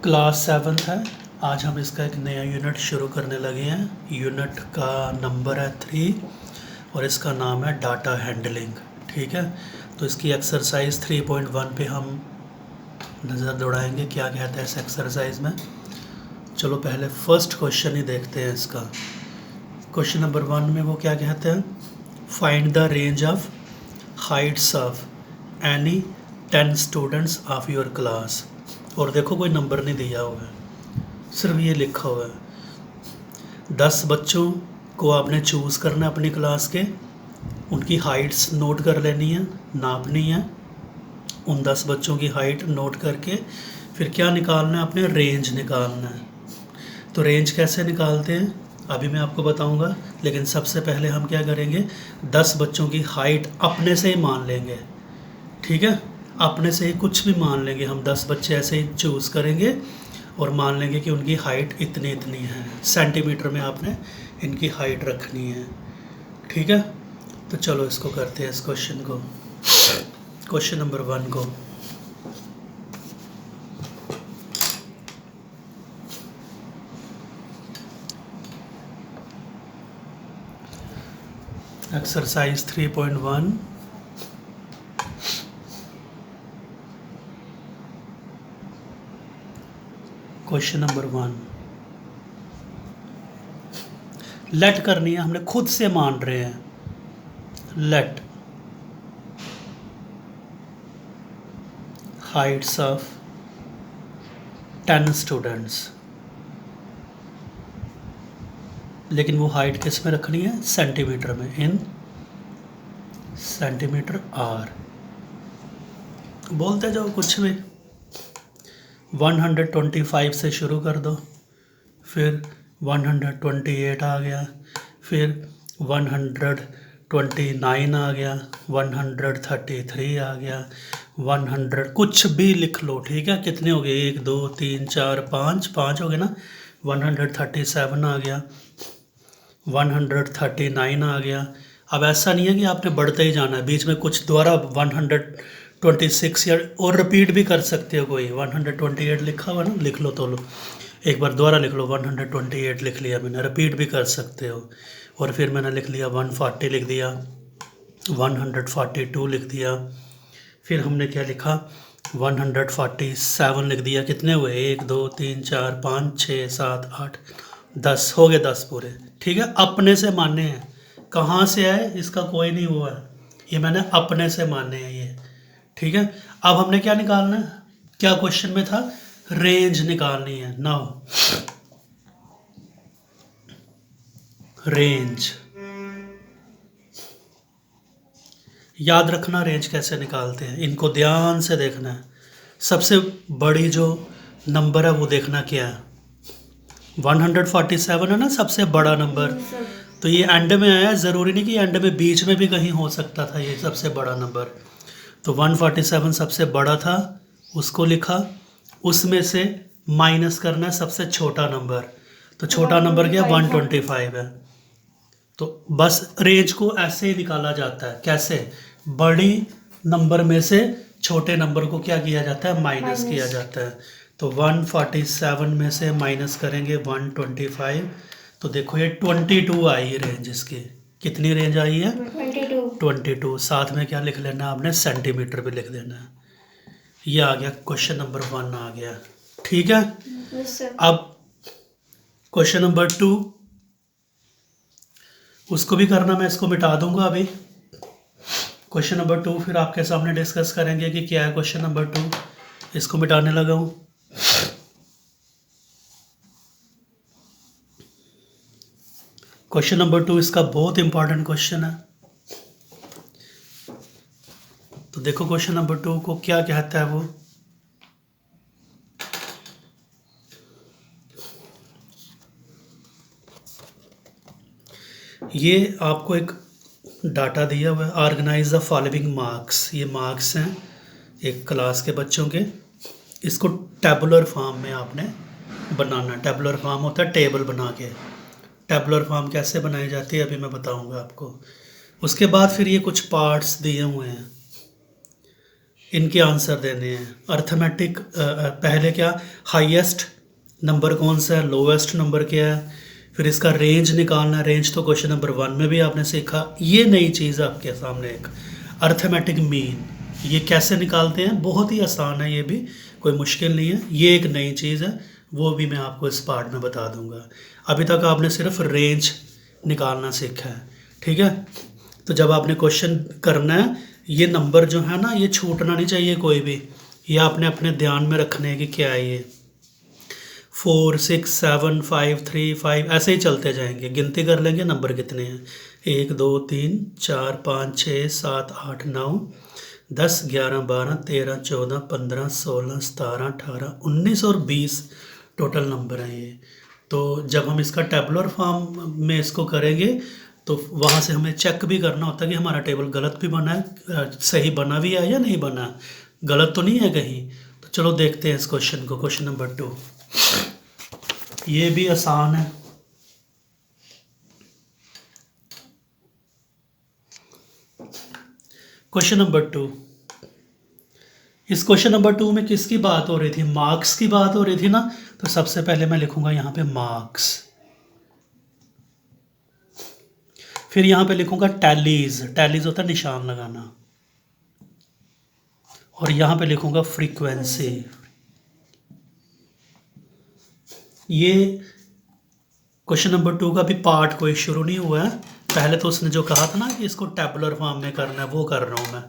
Class 7 है। आज हम इसका एक नया यूनिट शुरू करने लगे हैं। यूनिट का नंबर है 3 और इसका नाम है डाटा हैंडलिंग। ठीक है, तो इसकी एक्सरसाइज 3.1 पे हम नज़र दौड़ाएंगे क्या कहता है इस एक्सरसाइज में। चलो पहले फर्स्ट क्वेश्चन ही देखते हैं इसका। क्वेश्चन नंबर 1 में वो क्या कहते हैं, find the range of Heights of any 10 students of your class. और देखो कोई नंबर नहीं दिया हुआ है, सिर्फ ये लिखा हुआ है 10 बच्चों को आपने चूज़ करना है अपनी क्लास के, उनकी हाइट्स नोट कर लेनी है, नापनी है। उन 10 बच्चों की हाइट नोट करके फिर क्या निकालना है, अपने रेंज निकालना है। तो रेंज कैसे निकालते हैं अभी मैं आपको बताऊंगा, लेकिन सबसे पहले हम क्या करेंगे, 10 बच्चों की हाइट अपने से ही मान लेंगे। ठीक है, अपने से ही कुछ भी मान लेंगे हम, 10 बच्चे ऐसे ही चूज़ करेंगे और मान लेंगे कि उनकी हाइट इतनी इतनी है, सेंटीमीटर में आपने इनकी हाइट रखनी है। ठीक है, तो चलो इसको करते हैं, इस क्वेश्चन को, क्वेश्चन नंबर 1 को। एक्सरसाइज 3.1 क्वेश्चन नंबर 1 लेट करनी है, हमने खुद से मान रहे हैं। लेट हाइट्स ऑफ 10 स्टूडेंट्स, लेकिन वो हाइट किस में रखनी है, सेंटीमीटर में, इन सेंटीमीटर आर। बोलते जाओ कुछ भी। 125 से शुरू कर दो, फिर 128 आ गया, फिर 129 आ गया, 133 आ गया, 100 कुछ भी लिख लो। ठीक है, कितने हो गए, 1 2 3 4 5 5 हो गए ना। 137 आ गया, 139 आ गया। अब ऐसा नहीं है कि आपने बढ़ते ही जाना है, बीच में कुछ दोबारा 126 या और रिपीट भी कर सकते हो। कोई 128 लिखा हुआ ना, लिख लो, तो लो एक बार दोबारा लिख लो। 128 लिख लिया मैंने, रिपीट भी कर सकते हो। और फिर मैंने लिख लिया 140 लिख दिया, 142 लिख दिया, फिर हमने क्या लिखा 147 लिख दिया। कितने हुए, 1 2 3 4 5 6 7 8 10 हो गए, 10 पूरे। ठीक है, अपने से माने हैं, कहाँ से आए इसका कोई नहीं हुआ है, ये मैंने अपने से माने हैं ये। ठीक है, अब हमने क्या निकालना है, क्या क्वेश्चन में था, रेंज निकालनी है। नाउ रेंज, याद रखना रेंज कैसे निकालते हैं, इनको ध्यान से देखना है। सबसे बड़ी जो नंबर है वो देखना क्या है, 147 है ना सबसे बड़ा नंबर। तो ये एंड में आया, ज़रूरी नहीं कि एंड में, बीच में भी कहीं हो सकता था ये सबसे बड़ा नंबर। तो 147 सबसे बड़ा था, उसको लिखा, उसमें से माइनस करना है सबसे छोटा नंबर। तो छोटा नंबर क्या, 125 है। तो बस रेंज को ऐसे ही निकाला जाता है। कैसे, बड़ी नंबर में से छोटे नंबर को क्या किया जाता है, माइनस किया जाता है। तो 147 में से माइनस करेंगे 125, तो देखो ये 22 आई है रेंज इसकी। कितनी रेंज आई है, 22। साथ में क्या लिख लेना आपने, सेंटीमीटर भी लिख देना है। ये आ गया, क्वेश्चन नंबर 1 आ गया। ठीक है, अब क्वेश्चन नंबर 2, उसको भी करना, मैं इसको मिटा दूंगा अभी। क्वेश्चन नंबर 2 फिर आपके सामने डिस्कस करेंगे कि क्या है क्वेश्चन नंबर 2। इसको मिटाने लगा हूं। क्वेश्चन नंबर 2 इसका बहुत इंपॉर्टेंट क्वेश्चन है। तो देखो क्वेश्चन नंबर 2 को क्या कहता है वो, ये आपको एक डाटा दिया हुआ है, ऑर्गेनाइज द फॉलोइंग मार्क्स। ये मार्क्स हैं एक क्लास के बच्चों के, इसको टेबुलर फॉर्म में आपने बनाना। टेबुलर फॉर्म होता है टेबल बना के। टेबुलर फॉर्म कैसे बनाई जाती है अभी मैं बताऊंगा आपको। उसके बाद फिर ये कुछ पार्ट्स दिए हुए हैं, इनके आंसर देने हैं। अर्थमेटिक पहले क्या, हाईएस्ट नंबर कौन सा है, लोवेस्ट नंबर क्या है, फिर इसका रेंज निकालना है। रेंज तो क्वेश्चन नंबर 1 में भी आपने सीखा। ये नई चीज़ है आपके सामने एक अर्थमेटिक मीन। ये कैसे निकालते हैं, बहुत ही आसान है, ये भी कोई मुश्किल नहीं है। ये एक नई चीज़ है, वो भी मैं आपको इस पार्ट में बता दूंगा। अभी तक आपने सिर्फ रेंज निकालना सीखा है, ठीक है। तो जब आपने क्वेश्चन करना है, ये नंबर जो है ना, ये छूटना नहीं चाहिए कोई भी। ये आपने अपने ध्यान में रखने हैं कि क्या है ये। 4 6 7 5 3 5 ऐसे ही चलते जाएंगे, गिनती कर लेंगे नंबर कितने हैं। 1 2 3 4 5 6 7 8 9 10 11 12 13 14 15 16 17 18 19 और 20 टोटल नंबर हैं ये। तो जब हम इसका टेबुलर फॉर्म में इसको करेंगे तो वहाँ से हमें चेक भी करना होता है कि हमारा टेबल गलत भी बना है, सही बना भी है या नहीं बना, गलत तो नहीं है कहीं। तो चलो देखते हैं इस क्वेश्चन को। क्वेश्चन नंबर 2, ये भी आसान है। क्वेश्चन नंबर 2, इस क्वेश्चन नंबर 2 में किसकी बात हो रही थी, मार्क्स की बात हो रही थी ना। तो सबसे पहले मैं लिखूंगा यहाँ पे मार्क्स, फिर यहाँ पे लिखूंगा टैलीज। टैलीज होता है निशान लगाना, और यहाँ पे लिखूंगा फ्रीक्वेंसी। ये क्वेश्चन नंबर 2 का भी पार्ट कोई शुरू नहीं हुआ है। पहले तो उसने जो कहा था ना कि इसको टेबुलर फॉर्म में करना है, वो कर रहा हूँ मैं।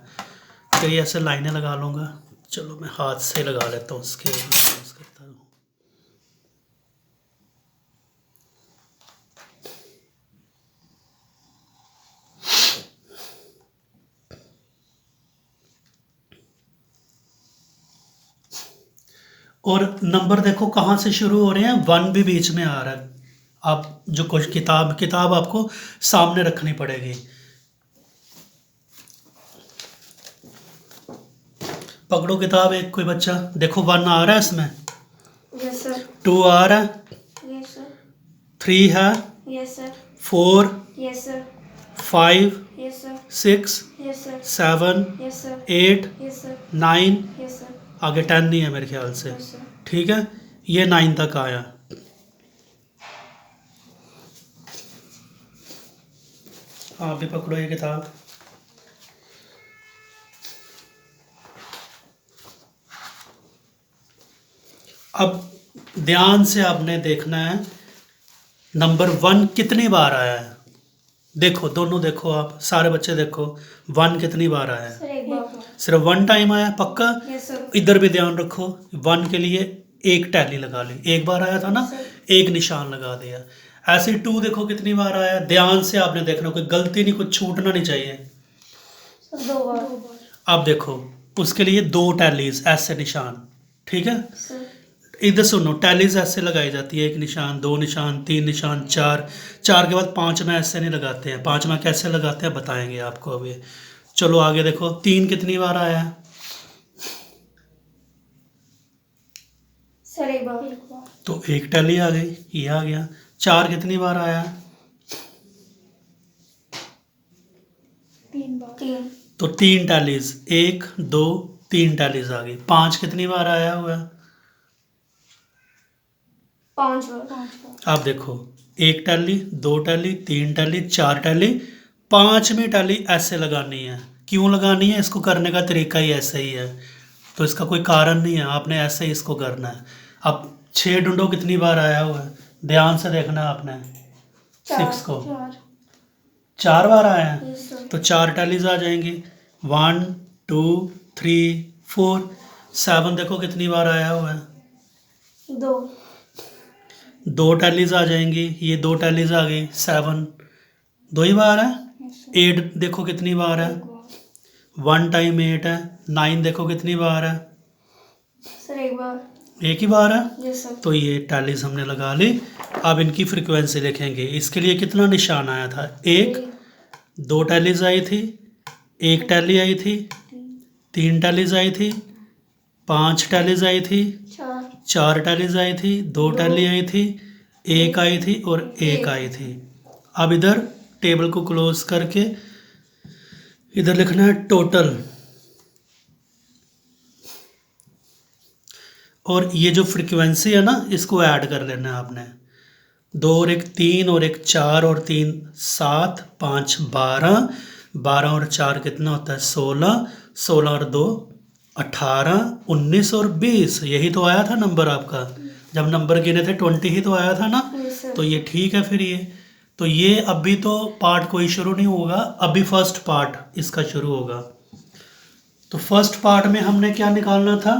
तो ये ऐसे लाइनें लगा लूँगा। चलो मैं हाथ से लगा लेता हूँ उसके करता हूँ। और नंबर देखो कहाँ से शुरू हो रहे हैं, 1 भी बीच में आ रहा है। आप जो कुछ किताब आपको सामने रखनी पड़ेगी। पकड़ो किताब एक, कोई बच्चा देखो 1 आ रहा है इसमें। Yes sir. 2 आ रहा है। Yes sir. 3 है। Yes sir. 4। Yes sir. 5। Yes sir. 6। Yes sir. 7। Yes sir. 8। Yes sir. 9। Yes sir. आगे 10 नहीं है मेरे ख्याल से, यस सर। ठीक है। ये 9 तक आया। आप भी पकड़ो ये किताब। अब ध्यान से आपने देखना है नंबर 1 कितनी बार आया है। देखो दोनों, देखो आप सारे बच्चे देखो 1 कितनी बार आया है। सर एक बार। सिर्फ 1 टाइम आया, पक्का। Yes sir. इधर भी ध्यान रखो, 1 के लिए एक टैली लगा ली, एक बार आया था ना, एक निशान लगा दिया। ऐसे 2 देखो कितनी बार आया, ध्यान से आपने देखना, कोई गलती नहीं, कुछ छूटना नहीं चाहिए। सर 2 बार। अब देखो उसके लिए 2 टैलीज, ऐसे निशान, ठीक है। सर इधर सुनो, टैलीज ऐसे लगाई जाती है, 1 निशान, 2 निशान, 3 निशान, 4। 4 के बाद 5 में ऐसे नहीं लगाते हैं। 5 में कैसे लगाते हैं बताएंगे आपको अभी। चलो आगे देखो, 3 कितनी बार आया है। सर एक बार। तो एक टैली आ गई, ये आ गया। 4 कितनी बार आया है। 3 बार। 3। तो 3 टैलीज, 1 2 3 टैलीज आ गई। 5 कितनी बार आया हुआ है। 5 बार। आप देखो, 1 टैली, 2 टैली, 3 टैली, 4 टैली, 5वीं टैली ऐसे लगानी है। क्यों लगानी है, इसको करने का तरीका ही ऐसा ही है, तो इसका कोई कारण नहीं है, आपने ऐसे ही इसको करना है। अब 6 ढूंढो कितनी बार आया हुआ है, ध्यान से देखना है आपने। 6 को 4 बार आया है, यस सर। तो 4 टैलीज आ जाएंगी। 1 2 3 4। 7 देखो कितनी बार आया हुआ है। 2 टैलीज आ जाएंगी, ये 2 टैलीज आ गई। 7 2 ही बार है। 8 देखो कितनी बार है, 1 टाइम 8 है। 9 देखो कितनी बार है, सर एक बार। एक ही बार है। Yes sir. तो ये टैलीज हमने लगा ली। अब इनकी फ्रीक्वेंसी लिखेंगे। इसके लिए कितना निशान आया था, 1। 2 टैलीज आई थी, 1 टैली आई थी, 3 टैलीज आई थी, 5 टैलीज आई थी, 4 टैलीज आई थी, 2 टैली आई थी, 1 आई थी और 1 आई थी। अब इधर टेबल को क्लोज करके इधर लिखना है टोटल। और ये जो फ्रीक्वेंसी है ना, इसको ऐड कर लेना है आपने। 2 और 1 3 और 1 4 और 3 7 5 12, 12 और 4 कितना होता है 16, 16 और 2 18, 19 और 20। यही तो आया था नंबर आपका, जब नंबर गिने थे 20 ही तो आया था ना। Yes, sir. तो ये ठीक है फिर। ये तो ये अभी तो पार्ट कोई शुरू नहीं होगा, अभी फर्स्ट पार्ट इसका शुरू होगा। तो फर्स्ट पार्ट में हमने क्या निकालना था,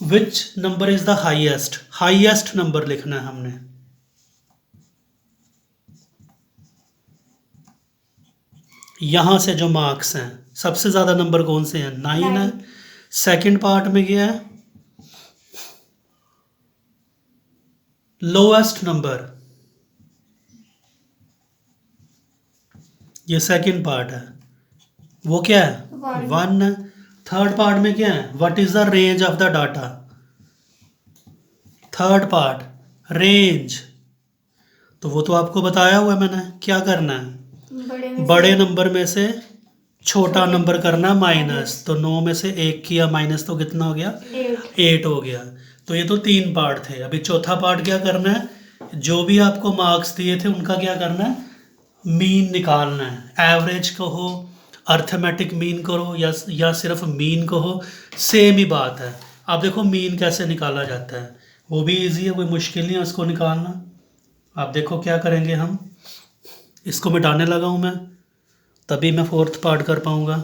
which number is the highest, highest number लिखना है हमने। यहां से जो मार्क्स हैं, सबसे ज्यादा नंबर कौन से हैं, 9 है। सेकंड पार्ट में क्या है, लोएस्ट नंबर, ये सेकंड पार्ट है, वो क्या है One. 1 है। थर्ड पार्ट में क्या है, what is the range of the data, third part range. तो वो तो आपको बताया हुआ है मैंने, क्या करना है, बड़े नंबर में से छोटा नंबर करना है माइनस। तो 9 में से 1 किया माइनस, तो कितना हो गया 8 हो गया। तो ये तो 3 पार्ट थे। अभी चौथा पार्ट क्या करना है, जो भी आपको मार्क्स दिए थे उनका क्या करना है, मीन निकालना है। एवरेज कहो, अर्थमेटिक मीन करो, या सिर्फ मीन कहो, सेम ही बात है। अब देखो मीन कैसे निकाला जाता है, वो भी इजी है, कोई मुश्किल नहीं है उसको निकालना। आप देखो क्या करेंगे हम, इसको मिटाने लगा हूँ मैं, तभी मैं फोर्थ पार्ट कर पाऊँगा।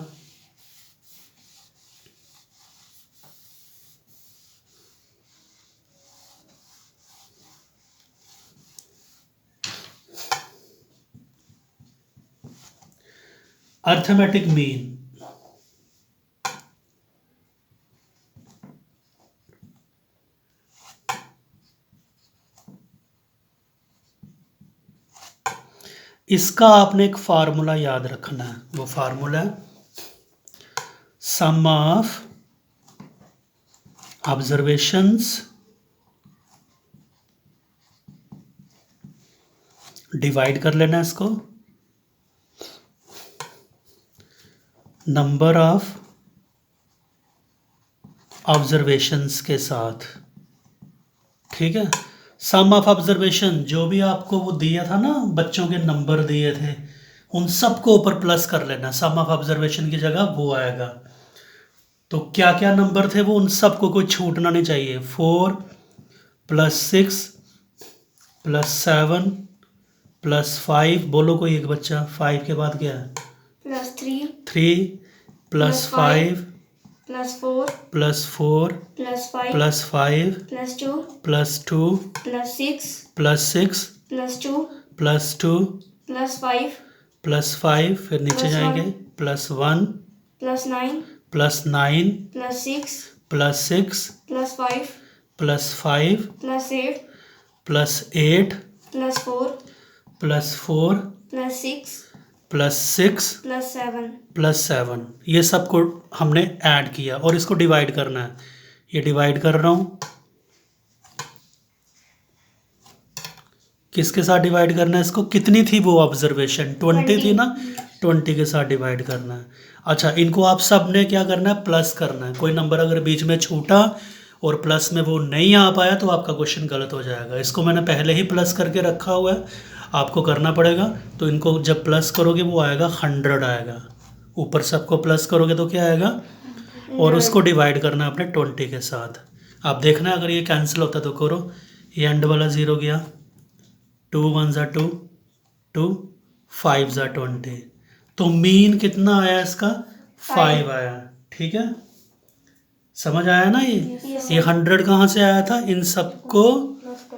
अर्थमेटिक मीन, इसका आपने एक फार्मूला याद रखना है। वो फार्मूला है सम ऑफ ऑब्जर्वेशंस डिवाइड कर लेना है इसको नंबर ऑफ ऑब्जर्वेशंस के साथ। ठीक है, सम ऑफ ऑब्जर्वेशन, जो भी आपको वो दिया था ना, बच्चों के नंबर दिए थे, उन सबको ऊपर प्लस कर लेना। सम ऑफ ऑब्जर्वेशन की जगह वो आएगा। तो क्या क्या नंबर थे वो, उन सबको कोई छूटना नहीं चाहिए। 4 + 6 + 7 + 5, बोलो कोई एक बच्चा, 5 के बाद क्या है, +3 3 + 5 +4 +4 +5 +5 +2 +2 +6 +6 +2 +2 +5 +5, फिर नीचे +1 जाएंगे, +1 +9 +9 +6 +6 +5 +5 +8 +8 +4 +4 +6 +6 +7 +7, ये सबको हमने ऐड किया और इसको डिवाइड करना है। ये डिवाइड कर रहा हूँ, किसके साथ डिवाइड करना है इसको, कितनी थी वो ऑब्जर्वेशन, 20 थी ना, 20 के साथ डिवाइड करना है। अच्छा, इनको आप सब ने क्या करना है, प्लस करना है। कोई नंबर अगर बीच में छूटा और प्लस में वो नहीं आ पाया तो आपका क्वेश्चन गलत हो जाएगा। इसको मैंने पहले ही प्लस करके रखा हुआ है, आपको करना पड़ेगा। तो इनको जब प्लस करोगे वो आएगा 100 आएगा, ऊपर सबको प्लस करोगे तो क्या आएगा, और उसको डिवाइड करना है अपने 20 के साथ। आप देखना अगर ये कैंसिल होता तो करो, ये एंड वाला 0 गया, 2 1 = 2, 2 5 = 20। तो मीन कितना आया इसका, 5 आया। ठीक है, समझ आया ना। ये 100 कहाँ से आया था, इन सबको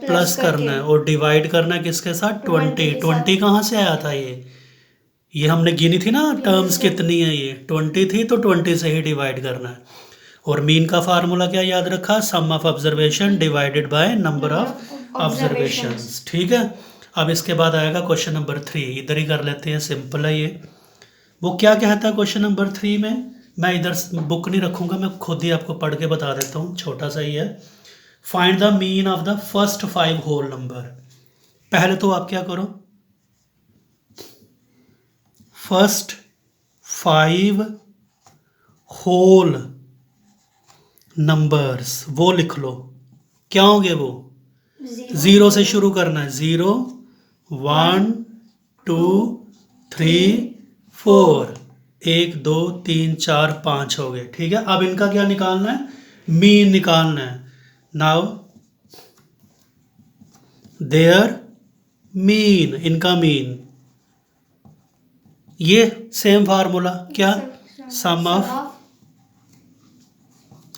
प्लस करना है और डिवाइड करना है किसके साथ, 20। 20 कहाँ से आया था, ये हमने गिनी थी ना टर्म्स कितनी है, ये 20 थी, तो 20 से ही डिवाइड करना है। और मीन का फार्मूला क्या याद रखा, sum of observation divided by number of observations. ठीक है, अब इसके बाद आएगा क्वेश्चन नंबर 3, इधर ही कर लेते हैं, सिंपल है ये। वो क्या कहता है क्वेश्चन नंबर 3 में, मैं इधर बुक नहीं रखूंगा, मैं खुद ही आपको पढ़ के बता देता हूँ, छोटा सा ही है। Find the mean of the first 5 whole number. पहले तो आप क्या करो, फर्स्ट 5 होल नंबर्स वो लिख लो। क्या होंगे वो? 0 से शुरू करना है। 0 1 2 3 4 1 2 3 4 5 हो गए। ठीक है, अब इनका क्या निकालना है? मीन निकालना है। नाउ देयर मीन, इनका मीन। ये सेम फार्मूला क्या? सम ऑफ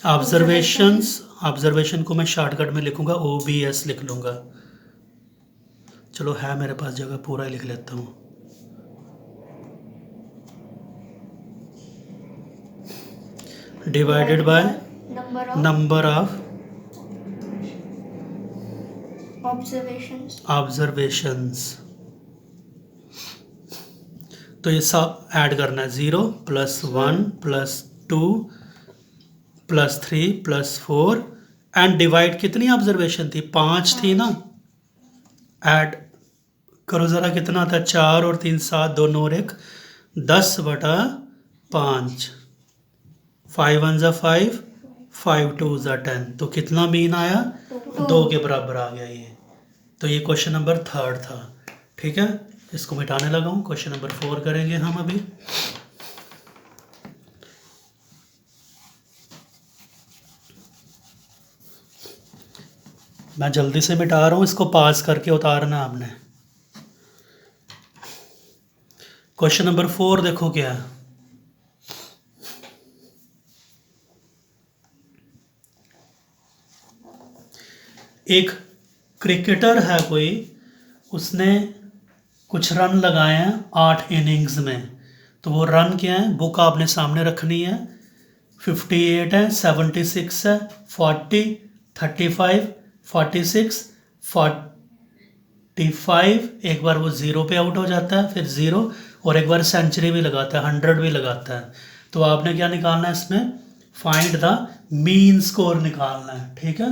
ऑब्जर्वेशंस। ऑब्जर्वेशन को मैं शॉर्टकट में लिखूंगा, OBS लिख लूंगा। चलो है मेरे पास जगह, पूरा ही लिख लेता हूँ। Divided by number of observations. तो ये सब ऐड करना है। 0 + 1 + 2 + 3 + 4 एंड डिवाइड कितनी ऑब्जर्वेशन थी? 5 थी ना। ऐड करो ज़रा, कितना आता है? 4 और 3 7, 2 9 और 1 10/5। 5 1 = 5, 5 2 = 10। तो कितना मीन आया? 2 के बराबर आ गया ये। तो ये क्वेश्चन नंबर 3 था। ठीक है, इसको मिटाने लगा हूँ। क्वेश्चन नंबर 4 करेंगे हम अभी। मैं जल्दी से मिटा रहा हूँ, इसको पास करके उतारना आपने। क्वेश्चन नंबर 4 देखो क्या है। एक क्रिकेटर है कोई, उसने कुछ रन लगाए हैं 8 इनिंग्स में। तो वो रन क्या है? बुक आपने सामने रखनी है। 58 है, 76 है, 40, 35, 46, 45। एक बार वो 0 पे आउट हो जाता है, फिर 0, और एक बार सेंचुरी भी लगाता है, 100 भी लगाता है। तो आपने क्या निकालना है इसमें? फाइंड द मीन स्कोर निकालना है। ठीक है,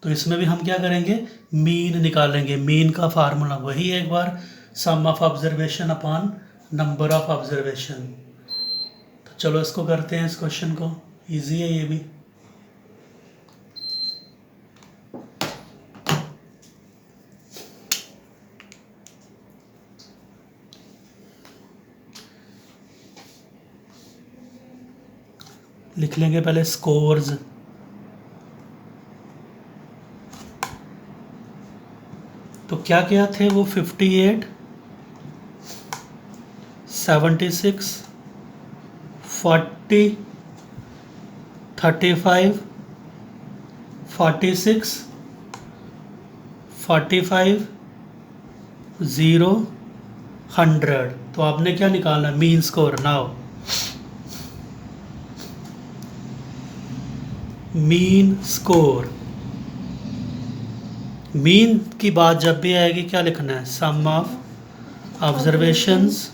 तो इसमें भी हम क्या करेंगे? मीन निकालेंगे। मीन का फार्मूला वही है, एक बार sum of observation upon number of observation. तो चलो इसको करते हैं, इस क्वेश्चन को। इजी है ये भी। लिख लेंगे पहले स्कोर्स। तो क्या क्या थे वो? 58, 76, 40, 35, 46, 45, 0, 100। तो आपने क्या निकालना? Mean score. Now mean score. Mean की बात जब भी आएगी क्या लिखना है? Sum of observations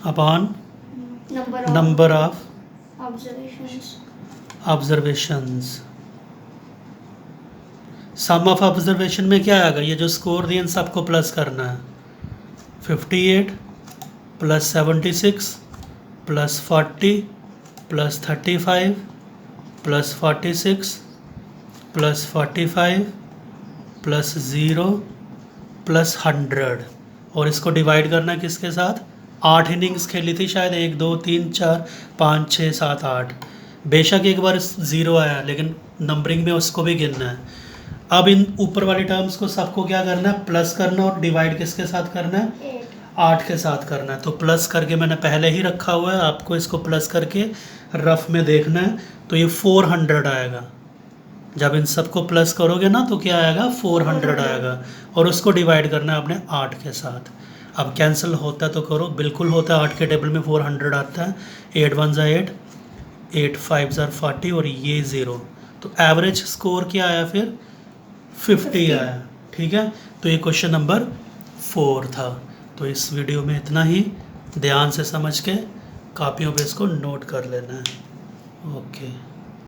upon number of observations. Sum of observation में क्या आएगा? ये जो स्कोर दिए इन सबको प्लस करना है। 58 + 76 + 40 + 35 + 46 + 45 + 0 + 100। और इसको डिवाइड करना है किसके साथ? 8 इनिंग्स खेली थी शायद, 1 2 3 4 5 6 7 8। बेशक एक बार 0 आया, लेकिन नंबरिंग में उसको भी गिनना है। अब इन ऊपर वाली टर्म्स को सबको क्या करना है? प्लस करना, और डिवाइड किसके साथ करना है? 8 के साथ करना है। तो प्लस करके मैंने पहले ही रखा हुआ है, आपको इसको प्लस करके रफ में देखना है। तो ये 400 आएगा। जब इन सबको प्लस करोगे ना तो क्या आएगा? 400 आएगा। और उसको डिवाइड करना है आपने 8 के साथ। अब कैंसिल होता है तो करो, बिल्कुल होता है। 8 के टेबल में 400 आता है। 8 1 = 8, 8 5 = 40, और ये 0। तो एवरेज स्कोर क्या आया फिर? 50 आया। ठीक है, तो ये क्वेश्चन नंबर 4 था। तो इस वीडियो में इतना ही। ध्यान से समझ के कापियों पे इसको नोट कर लेना है। ओके।